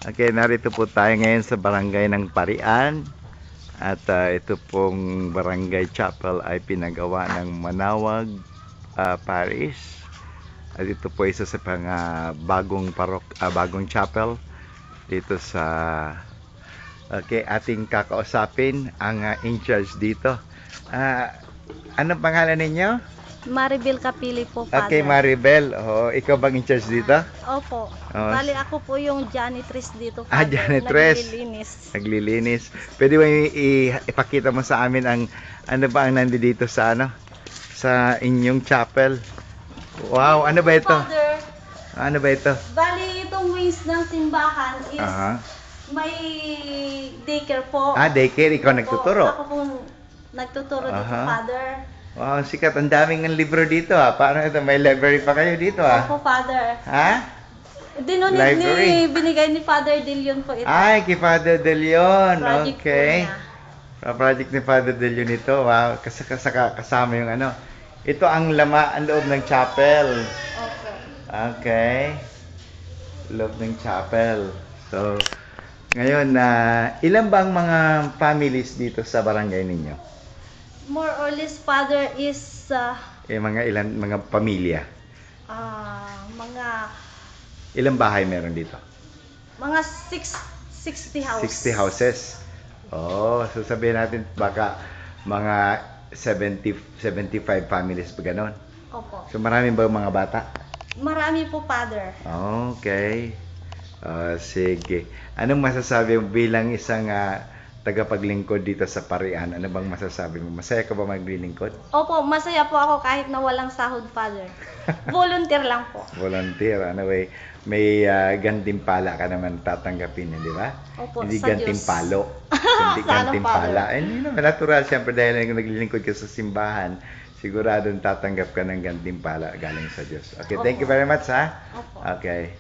Okay, narito po tayo ngayon sa barangay ng Parian. At ito pong barangay chapel ay pinagawa ng Manawag Parish. At ito po isa sa bagong chapel dito sa ating kakausapin ang in charge dito. Anong pangalan ninyo? Maribel Kapili po, Father. Okay, Maribel. Ikaw bang in charge dito? Opo. Bali ako po yung janitress dito, Ah, Father. janitress. Naglilinis. Pwede ba ipakita mo sa amin ang ano ba ang nandito sa sa inyong chapel? Wow, ano ba ito? Father, Ano ba ito? bali itong wings ng simbahan is may daycare po. Daycare. Ikaw Opo, nagtuturo? Ako po nagtuturo dito, Father. Wow, sikat. Ang daming ng libro dito Paano ito? May library pa kayo dito Opo, Father. Ha? Dinunit Library. binigay ni Father De Leon po ito. Ay, kay Father De Leon. Project Okay. po niya. Project ni Father De Leon ito. Wow, kasama yung Ito ang loob ng chapel. Opo. Okay. Loob ng chapel. So, ngayon, ilan bang mga families dito sa barangay ninyo? More or less, Father, is Mga pamilya. mga Ilang bahay meron dito? mga 60 houses. 60 houses. So sabihin natin baka mga 75 families pa ganon. Opo. So marami ba mga bata? Marami po, Father. Okay. Sige. Anong masasabi mo bilang isang tagapaglingkod dito sa Parian? Ano bang masasabi mo? Masaya ka ba maglilingkod? Opo, masaya po ako kahit na walang sahod, Father. Volunteer lang po. Volunteer. Anyway, may gantimpala ka naman tatanggapin, di ba? Opo, Hindi sa gantimpalo. Diyos. Hindi Sana, gantimpala. Father. Hindi naman natural. Siyempre dahil naglilingkod ka sa simbahan, siguradong tatanggap ka ng gantimpala galing sa Diyos. Okay, thank you very much, ha? Opo. Okay.